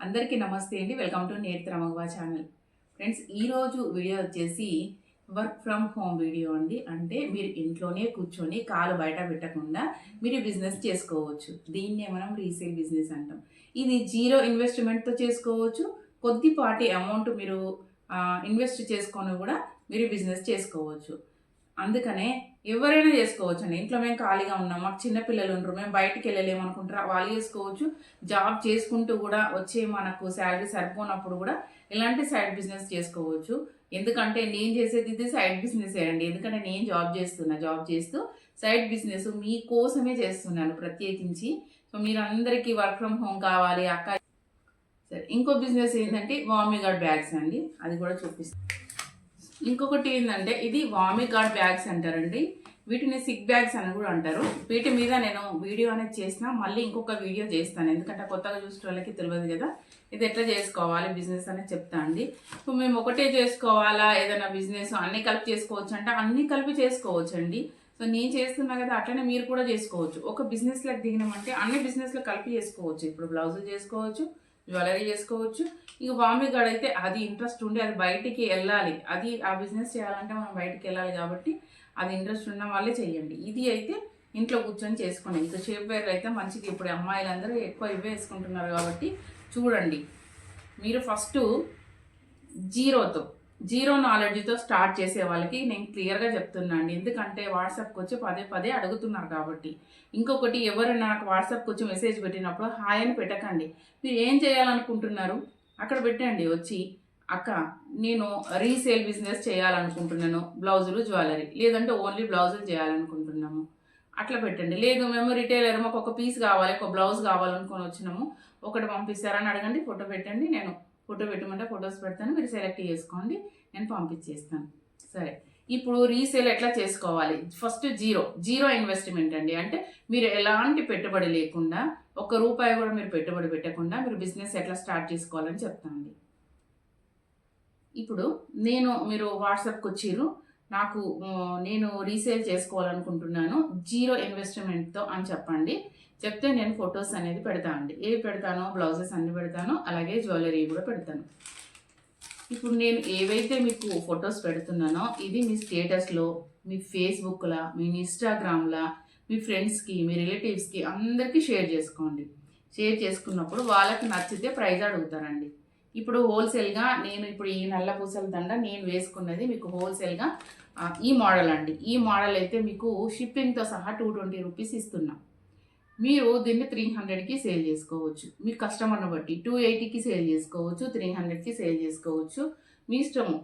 అందరికీ నమస్తే అండి. వెల్కమ్ టు నేత్ర మగవా ఛానల్. ఫ్రెండ్స్, ఈరోజు వీడియో వచ్చేసి వర్క్ ఫ్రమ్ హోమ్ వీడియో అండి. అంటే మీరు ఇంట్లోనే కూర్చొని కాలు బయట పెట్టకుండా మీరు బిజినెస్ చేసుకోవచ్చు. దీన్నే మనం రీసేల్ బిజినెస్ అంటాం. ఇది జీరో ఇన్వెస్ట్మెంట్తో చేసుకోవచ్చు. కొద్దిపాటి అమౌంట్ మీరు ఇన్వెస్ట్ చేసుకొని కూడా మీరు బిజినెస్ చేసుకోవచ్చు. అందుకనే ఎవరైనా చేసుకోవచ్చండి. ఇంట్లో మేము ఖాళీగా ఉన్నాం, మాకు చిన్నపిల్లలు ఉండరు, మేము బయటికి వెళ్ళలేము అనుకుంటారా, వాళ్ళు చేసుకోవచ్చు. జాబ్ చేసుకుంటూ కూడా వచ్చే మనకు శాలరీ సరిపోనప్పుడు కూడా ఇలాంటి సైడ్ బిజినెస్ చేసుకోవచ్చు. ఎందుకంటే నేను చేసేది ఇది సైడ్ బిజినెస్ అండి. ఎందుకంటే నేను జాబ్ చేస్తూ సైడ్ బిజినెస్ మీకోసమే చేస్తున్నాను ప్రత్యేకించి. సో మీరు అందరికీ వర్క్ ఫ్రమ్ హోమ్ కావాలి అక్క. సరే, ఇంకో బిజినెస్ ఏంటంటే వామీ గార్డ్ బ్యాగ్స్ అండి, అది కూడా చూపిస్తాను. ఇంకొకటి ఏంటంటే ఇది వామీ గార్డ్ బ్యాగ్స్ అంటారండి. వీటిని సిక్ బ్యాగ్స్ అని కూడా అంటారు. వీటి మీద నేను వీడియో అనేది చేసిన, మళ్ళీ ఇంకొక వీడియో చేస్తాను. ఎందుకంటే కొత్తగా చూసిన వాళ్ళకి తెలియదు కదా, ఇది ఎట్లా చేసుకోవాలి బిజినెస్ అనేది చెప్తా అండి. సో మేము ఒకటే చేసుకోవాలా, ఏదైనా బిజినెస్ అన్ని కలిపి చేసుకోవచ్చు అంటే అన్ని కలిపి చేసుకోవచ్చు అండి. సో నేను చేస్తున్నా కదా, అట్లనే మీరు కూడా చేసుకోవచ్చు. ఒక బిజినెస్లోకి దిగినామంటే అన్ని బిజినెస్లో కలిపి చేసుకోవచ్చు. ఇప్పుడు బ్లౌజులు చేసుకోవచ్చు, జ్యువెలరీ చేసుకోవచ్చు. ఇక వామి గార్డ్ అయితే అది ఇంట్రెస్ట్ ఉండి అది బయటికి వెళ్ళాలి, అది ఆ బిజినెస్ చేయాలంటే మనం బయటికి వెళ్ళాలి కాబట్టి అది ఇంట్రెస్ట్ ఉన్న వాళ్ళే చెయ్యండి. ఇది అయితే ఇంట్లో కూర్చొని చేసుకోండి. ఇంకా షేప్ వేర్ అయితే మంచిది. ఇప్పుడు అమ్మాయిలందరూ ఎక్కువ ఇవే వేసుకుంటున్నారు కాబట్టి చూడండి. మీరు ఫస్ట్ జీరో నాలెడ్జ్తో స్టార్ట్ చేసే వాళ్ళకి నేను క్లియర్గా చెప్తున్నాను. ఎందుకంటే వాట్సాప్కి వచ్చి పదే పదే అడుగుతున్నారు కాబట్టి. ఇంకొకటి, ఎవరైనా నాకు వాట్సాప్కి వచ్చి మెసేజ్ పెట్టినప్పుడు హాయ్ అని పెట్టకండి. మీరు ఏం చేయాలనుకుంటున్నారు అక్కడ పెట్టండి. వచ్చి అక్క నేను రీసేల్ బిజినెస్ చేయాలనుకుంటున్నాను, బ్లౌజులు జ్యువెలరీ, లేదంటే ఓన్లీ బ్లౌజులు చేయాలనుకుంటున్నాము అట్లా పెట్టండి. లేదు మేము రిటైలర్, మాకు ఒక పీస్ కావాలి, ఒక బ్లౌజ్ కావాలనుకొని వచ్చినాము, ఒకటి పంపిస్తారని అడగండి. ఫోటో పెట్టండి, నేను ఫోటో పెట్టమంటే ఫొటోస్ పెడతాను, మీరు సెలెక్ట్ చేసుకోండి, నేను పంపించేస్తాను. సరే, ఇప్పుడు రీసేల్ ఎట్లా చేసుకోవాలి? ఫస్ట్ జీరో ఇన్వెస్ట్మెంట్ అండి. అంటే మీరు ఎలాంటి పెట్టుబడి లేకుండా, ఒక్క రూపాయి కూడా మీరు పెట్టుబడి పెట్టకుండా మీరు బిజినెస్ ఎట్లా స్టార్ట్ చేసుకోవాలని చెప్తానండి. ఇప్పుడు మీరు వాట్సాప్కి వచ్చిర్రు, నాకు నేను రీసేల్ చేసుకోవాలనుకుంటున్నాను జీరో ఇన్వెస్ట్మెంట్తో అని చెప్పండి. చెప్తే నేను ఫొటోస్ అనేది పెడతాను అండి. ఏవి పెడతానో బ్లౌజెస్ అన్ని పెడతాను, అలాగే జ్యువెలరీ కూడా పెడతాను. ఇప్పుడు నేను ఏవైతే మీకు ఫొటోస్ పెడుతున్నానో ఇది మీ స్టేటస్లో, మీ ఫేస్బుక్లా, మీ ఇన్స్టాగ్రామ్లా, మీ ఫ్రెండ్స్కి, మీ రిలేటివ్స్కి అందరికీ షేర్ చేసుకోండి. షేర్ చేసుకున్నప్పుడు వాళ్ళకి నచ్చితే ప్రైజ్ అడుగుతారండి. ఇప్పుడు హోల్సేల్గా నేను ఇప్పుడు ఈ నల్ల పూసల దండ నేను వేసుకున్నది మీకు హోల్సేల్గా ఈ మోడల్ అండి. ఈ మోడల్ అయితే మీకు షిప్పింగ్తో సహా 220 రూపీస్ ఇస్తున్నా. మీరు దీన్ని 300కి సేల్ చేసుకోవచ్చు. మీ కస్టమర్ని బట్టి 280కి సేల్ చేసుకోవచ్చు, 300కి సేల్ చేసుకోవచ్చు. మీ ఇష్టము.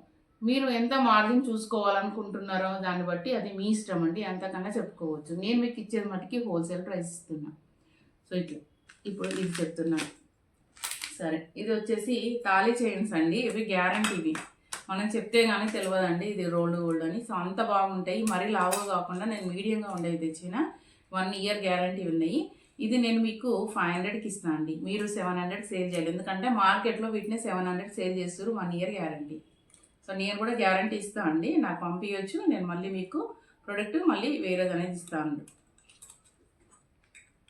మీరు ఎంత మార్జిన్ చూసుకోవాలనుకుంటున్నారో దాన్ని బట్టి అది మీ ఇష్టం అండి. ఎంతకన్నా చెప్పుకోవచ్చు. నేను మీకు ఇచ్చేది మటుకి హోల్సేల్ ప్రైస్ ఇస్తున్నా. సో ఇట్లా ఇప్పుడు ఇది చెప్తున్నాను. సరే, ఇది వచ్చేసి తాళీ చైన్స్ అండి. ఇవి గ్యారంటీవి, మనం చెప్తే కానీ తెలియదండి ఇది రోల్డ్ గోల్డ్ అని. సో అంత బాగుంటాయి. మరీ లావుగా కాకుండా నేను మీడియంగా ఉండేవి తెచ్చిన. 1 ఇయర్ గ్యారంటీ ఉన్నాయి. ఇది నేను మీకు 500కి ఇస్తాను అండి. మీరు 700 సేల్ చేయాలి. ఎందుకంటే మార్కెట్లో వీటిని 700 సేల్ చేస్తారు. 1 ఇయర్ గ్యారంటీ. సో నేను కూడా గ్యారంటీ ఇస్తాను అండి. నాకు పంపించవచ్చు. నేను మళ్ళీ మీకు ప్రోడక్ట్ మళ్ళీ వేరేది అనేది ఇస్తాను.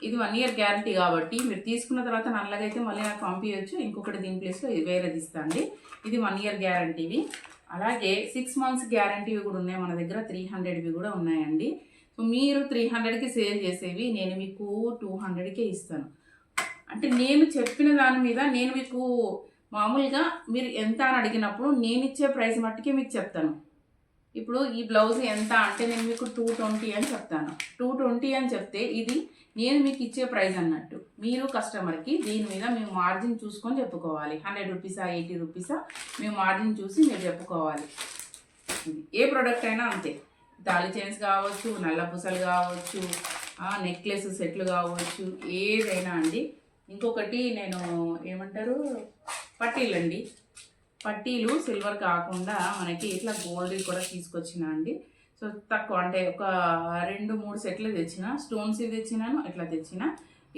ఇది 1 ఇయర్ గ్యారంటీ కాబట్టి మీరు తీసుకున్న తర్వాత నల్లగా అయితే మళ్ళీ నాకు పంపించవచ్చు. ఇంకొకటి దీని ప్లేస్లో ఇది వేరేది ఇస్తాను అండి. ఇది 1 ఇయర్ గ్యారంటీవి. అలాగే 6 మంత్స్ గ్యారంటీవి కూడా ఉన్నాయి మన దగ్గర. 300వి కూడా ఉన్నాయండి. సో మీరు 300కి సేల్ చేసేవి నేను మీకు 200కే ఇస్తాను. అంటే నేను చెప్పిన దాని మీద నేను మీకు మామూలుగా మీరు ఎంత అని అడిగినప్పుడు నేను ఇచ్చే ప్రైస్ మట్టుకే మీకు చెప్తాను. ఇప్పుడు ఈ బ్లౌజ్ ఎంత అంటే నేను మీకు 220 అని చెప్తాను. 220 అని చెప్తే ఇది నేను మీకు ఇచ్చే ప్రైస్ అన్నట్టు. మీరు కస్టమర్కి దీని మీద మేము మార్జిన్ చూసుకొని చెప్పుకోవాలి. 100 రూపీసా 80 రూపీసా మేము మార్జిన్ చూసి మీరు చెప్పుకోవాలి. ఏ ప్రోడక్ట్ అయినా అంతే. తాళి చైన్స్ కావచ్చు, నల్ల పూసలు కావచ్చు, నెక్లెస్ సెట్లు కావచ్చు, ఏదైనా అండి. ఇంకొకటి నేను ఏమంటారు పట్టీలండి. పట్టీలు సిల్వర్ కాకుండా మనకి ఇట్లా గోల్డ్ కూడా తీసుకొచ్చిన అండి. సో తక్కువ అంటే ఒక 2-3 సెట్లు తెచ్చిన, స్టోన్స్ తెచ్చినాను, ఇట్లా తెచ్చిన.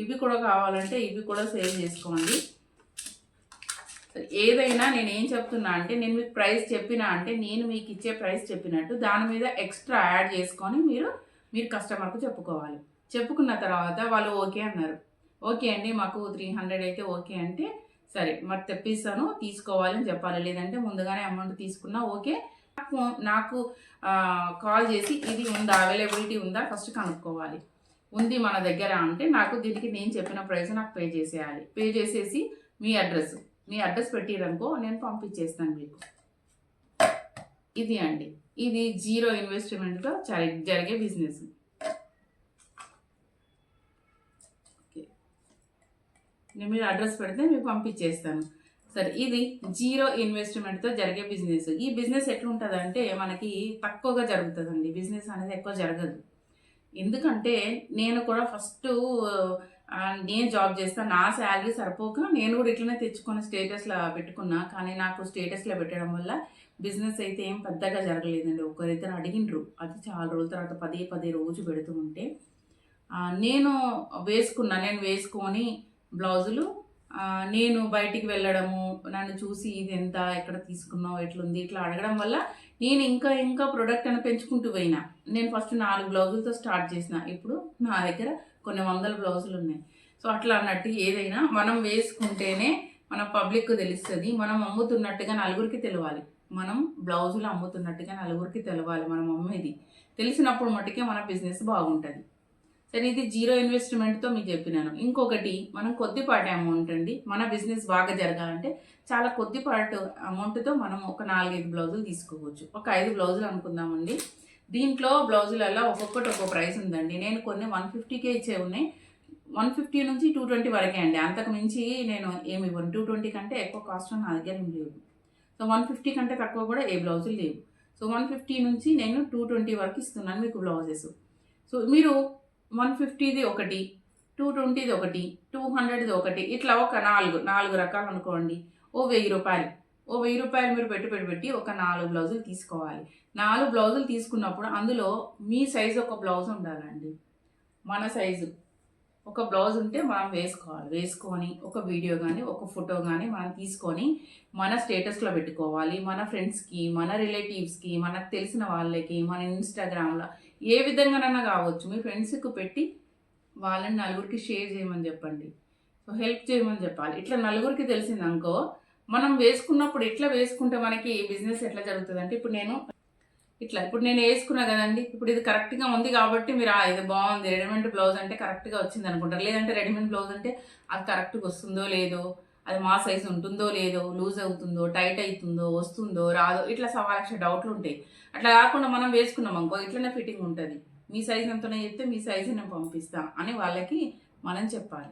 ఇవి కూడా కావాలంటే ఇవి కూడా సేల్ చేసుకోండి. ఏదైనా నేను ఏం చెప్తున్నా అంటే నేను మీకు ప్రైస్ చెప్పినా అంటే నేను మీకు ఇచ్చే ప్రైస్ చెప్పినట్టు దాని మీద ఎక్స్ట్రా యాడ్ చేసుకొని మీరు కస్టమర్కు చెప్పుకోవాలి. చెప్పుకున్న తర్వాత వాళ్ళు ఓకే అన్నారు. ఓకే అండి మాకు 300 అయితే ఓకే అంటే సరే మరి తెప్పిస్తాను తీసుకోవాలని చెప్పాలి, లేదంటే ముందుగానే అమౌంట్ తీసుకున్నా ఓకే. నాకు కాల్ చేసి ఇది ఉందా, అవైలబిలిటీ ఉందా ఫస్ట్ కనుక్కోవాలి. ఉంది మన దగ్గర అంటే నాకు దీనికి నేను చెప్పిన ప్రైస్ నాకు పే చేసేయాలి. పే చేసేసి మీ అడ్రస్ పెట్టిరనుకో నేను పంపించేస్తాను మీకు. ఇది అండి, ఇది జీరో ఇన్వెస్ట్మెంట్తో జరిగే బిజినెస్. నేను మీరు అడ్రస్ పెడితే మీకు పంపించేస్తాను. సరే, ఇది జీరో ఇన్వెస్ట్మెంట్తో జరిగే బిజినెస్. ఈ బిజినెస్ ఎట్లుంటుందంటే మనకి తక్కువగా జరుగుతుందండి, బిజినెస్ అనేది ఎక్కువ జరగదు. ఎందుకంటే నేను కూడా ఫస్ట్ నేను జాబ్ చేస్తాను, నా శాలరీ సరిపోక నేను కూడా ఇట్లనే తెచ్చుకొని స్టేటస్లో పెట్టుకున్నా. కానీ నాకు స్టేటస్లో పెట్టడం వల్ల బిజినెస్ అయితే ఏం పెద్దగా జరగలేదండి. ఒకరిద్దరు అడిగినరు, అది చాలా రోజుల తర్వాత పదే రోజు పెడుతూ ఉంటే నేను వేసుకొని బ్లౌజులు నేను బయటికి వెళ్ళడము, నన్ను చూసి ఇది ఎంత, ఎక్కడ తీసుకున్నావు, ఎట్లుంది, ఇట్లా అడగడం వల్ల నేను ఇంకా ప్రొడక్ట్ అని పెంచుకుంటూ పోయినా. నేను ఫస్ట్ 4 బ్లౌజులతో స్టార్ట్ చేసిన, ఇప్పుడు నా దగ్గర కొన్ని వందల బ్లౌజులు ఉన్నాయి. సో అట్లా అన్నట్టు ఏదైనా మనం వేసుకుంటేనే మన పబ్లిక్ తెలుస్తుంది. మనం అమ్ముతున్నట్టుగా నలుగురికి తెలవాలి, మనం బ్లౌజులు అమ్ముతున్నట్టుగా నలుగురికి తెలవాలి. మనం అమ్మేది తెలిసినప్పుడు మట్టుకే మన బిజినెస్ బాగుంటుంది. సరే, ఇది జీరో ఇన్వెస్ట్మెంట్తో మీకు చెప్పినాను. ఇంకొకటి, మనం కొద్దిపాటి అమౌంట్ అండి, మన బిజినెస్ బాగా జరగాలంటే చాలా కొద్దిపాటి అమౌంట్తో మనం ఒక 4-5 బ్లౌజులు తీసుకోవచ్చు. ఒక 5 బ్లౌజులు అనుకుందామండి. దీంట్లో బ్లౌజులలో ఒక్కొక్కటి ఒక్కో ప్రైస్ ఉందండి. నేను కొన్ని 150కే ఇచ్చే ఉన్నాయి, 150 నుంచి 220 వరకే అండి. అంతకు మించి నేను ఏమి ఇవ్వను. 220 కంటే ఎక్కువ కాస్ట్ నా దగ్గర ఏం లేవు. సో 150 కంటే తక్కువ కూడా ఏ బ్లౌజులు లేవు. సో 150 నుంచి నేను 220 వరకు ఇస్తున్నాను మీకు బ్లౌజెస్. సో మీరు 150ది ఒకటి, 220ది ఒకటి, 200ది ఒకటి, ఇట్లా ఒక 4 రకాలు అనుకోండి. ఓ 1000 రూపాయలు, మీరు పెట్టి ఒక 4 బ్లౌజులు తీసుకోవాలి. 4 బ్లౌజులు తీసుకున్నప్పుడు అందులో మీ సైజు ఒక బ్లౌజ్ ఉండాలండి. మన సైజు ఒక బ్లౌజ్ ఉంటే మనం వేసుకొని ఒక వీడియో కానీ ఒక ఫోటో కానీ మనం తీసుకొని మన స్టేటస్లో పెట్టుకోవాలి. మన ఫ్రెండ్స్కి, మన రిలేటివ్స్కి, మనకు తెలిసిన వాళ్ళకి, మన ఇన్స్టాగ్రామ్లో ఏ విధంగానైనా కావచ్చు, మీ ఫ్రెండ్స్కి పెట్టి వాళ్ళని నలుగురికి షేర్ చేయమని చెప్పండి. సో హెల్ప్ చేయమని చెప్పాలి. ఇట్లా నలుగురికి తెలిసిందనుకో, మనం వేసుకున్నప్పుడు ఎట్లా వేసుకుంటే మనకి బిజినెస్ ఎట్లా జరుగుతుంది అంటే, ఇప్పుడు నేను వేసుకున్నా కదండి, ఇప్పుడు ఇది కరెక్ట్గా ఉంది కాబట్టి మీరు ఇది బాగుంది, రెడీమేడ్ బ్లౌజ్ అంటే కరెక్ట్గా వచ్చింది అనుకుంటారు. లేదంటే రెడీమేడ్ బ్లౌజ్ అంటే అది కరెక్ట్గా వస్తుందో లేదో, అది మా సైజు ఉంటుందో లేదో, లూజ్ అవుతుందో, టైట్ అవుతుందో, వస్తుందో రాదో, ఇట్లా 1,000,000 డౌట్లు ఉంటాయి. అట్లా కాకుండా మనం వేసుకున్నాం అనుకో, ఇట్లనే ఫిట్టింగ్ ఉంటుంది. మీ సైజు ఎంతనే చెప్తే మీ సైజు నేను పంపిస్తా అని వాళ్ళకి మనం చెప్పాలి.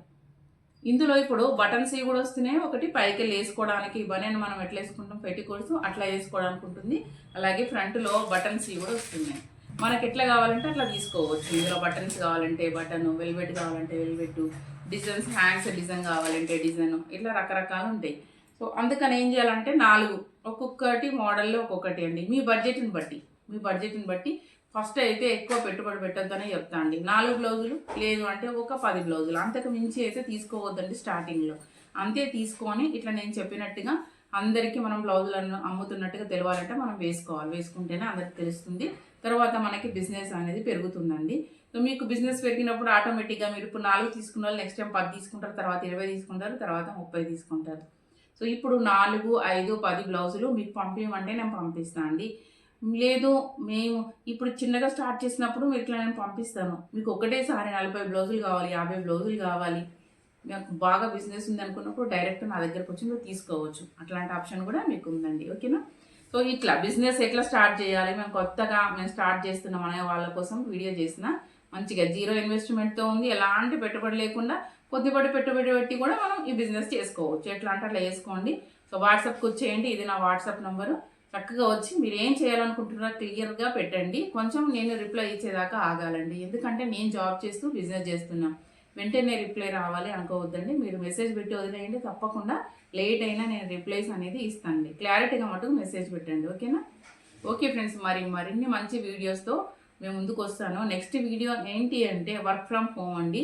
ఇందులో ఇప్పుడు బటన్స్ కూడా వస్తున్నాయి. ఒకటి పైకి వేసుకోవడానికి, బనీన్ మనం ఎట్లా వేసుకుంటాం పెట్టికోట్స్ అట్లా వేసుకోవడానికి ఉంటుంది. అలాగే ఫ్రంట్లో బటన్స్ కూడా వస్తున్నాయి. మనకి ఎట్లా కావాలంటే అట్లా తీసుకోవచ్చు. ఇందులో బటన్స్ కావాలంటే బటన్, వెల్వెట్ కావాలంటే వెల్వెట్, డిజైన్స్, హ్యాండ్స్ డిజైన్ కావాలంటే డిజైన్, ఇట్లా రకరకాలు ఉంటాయి. సో అందుకని ఏం చేయాలంటే 4 ఒక్కొక్కటి మోడల్లో ఒక్కొక్కటి అండి. మీ బడ్జెట్ని బట్టి ఫస్ట్ అయితే ఎక్కువ పెట్టుబడి పెట్టొద్దనే చెప్తా అండి. 4 బ్లౌజులు, లేదు అంటే ఒక 10 బ్లౌజులు, అంతకు మించి అయితే తీసుకోవద్దండి స్టార్టింగ్లో. అంతే తీసుకొని ఇట్లా నేను చెప్పినట్టుగా అందరికీ మనం బ్లౌజులను అమ్ముతున్నట్టుగా తెలవాలంటే మనం వేసుకుంటేనే అందరికి తెలుస్తుంది. తర్వాత మనకి బిజినెస్ అనేది పెరుగుతుందండి. సో మీకు బిజినెస్ పెరిగినప్పుడు ఆటోమేటిక్గా మీరు ఇప్పుడు 4 తీసుకున్న వాళ్ళు నెక్స్ట్ టైం 10 తీసుకుంటారు, తర్వాత 20 తీసుకుంటారు, తర్వాత 30 తీసుకుంటారు. సో ఇప్పుడు 4, 5, 10 బ్లౌజులు మీకు పంపించమంటే నేను పంపిస్తాను అండి. లేదు మేము ఇప్పుడు చిన్నగా స్టార్ట్ చేసినప్పుడు మీరు ఇట్లా నేను పంపిస్తాను, మీకు ఒకటేసారి 40 బ్లౌజులు కావాలి, 50 బ్లౌజులు కావాలి, మీకు బాగా బిజినెస్ ఉంది అనుకున్నప్పుడు డైరెక్ట్ నా దగ్గరకు వచ్చి మీరు తీసుకోవచ్చు. అట్లాంటి ఆప్షన్ కూడా మీకు ఉందండి. ఓకేనా? సో ఇట్లా బిజినెస్ ఎట్లా స్టార్ట్ చేయాలి, మేము స్టార్ట్ చేస్తున్నాం అనే వాళ్ళ కోసం వీడియో చేసిన, మంచిగా జీరో ఇన్వెస్ట్మెంట్తో ఉంది, ఎలాంటి పెట్టుబడి లేకుండా కొద్దిపాటి పెట్టుబడి పెట్టి కూడా మనం ఈ బిజినెస్ చేసుకోవచ్చు. ఎట్లా అంటే అట్లా వేసుకోండి. సో వాట్సాప్కి వచ్చేయండి, ఇది నా వాట్సాప్ నెంబరు. చక్కగా వచ్చి మీరు ఏం చేయాలనుకుంటున్నారో క్లియర్గా పెట్టండి. కొంచెం నేను రిప్లై ఇచ్చేదాకా ఆగాలండి, ఎందుకంటే నేను జాబ్ చేస్తూ బిజినెస్ చేస్తున్నాను. వెంటనే రిప్లై రావాలి అనుకోవద్దండి. మీరు మెసేజ్ పెట్టి వదిలేయండి, తప్పకుండా లేట్ అయినా నేను రిప్లైస్ అనేది ఇస్తానండి. క్లారిటీగా మటుకు మెసేజ్ పెట్టండి. ఓకేనా? ఓకే ఫ్రెండ్స్, మరిన్ని మంచి వీడియోస్తో మేము ముందుకు వస్తాను. నెక్స్ట్ వీడియో ఏంటి అంటే వర్క్ ఫ్రమ్ హోమ్ అండి.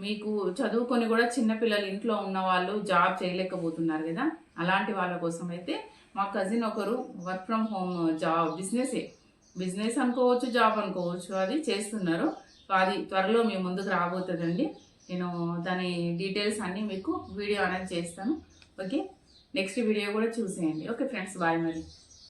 మీకు చదువుకొని కూడా చిన్నపిల్లలు ఇంట్లో ఉన్న వాళ్ళు జాబ్ చేయలేకపోతున్నారు కదా, అలాంటి వాళ్ళ కోసం అయితే మా కజిన్ ఒకరు వర్క్ ఫ్రమ్ హోమ్ బిజినెస్ అనుకోవచ్చు, జాబ్ అనుకోవచ్చు, అది చేస్తున్నారు. సో అది త్వరలో మీ ముందుకు రాబోతుందండి. నేను దాని డీటెయిల్స్ అన్నీ మీకు వీడియో అనేది చేస్తాను. ఓకే, నెక్స్ట్ వీడియో కూడా చూసేయండి. ఓకే ఫ్రెండ్స్, బాయ్ మరి.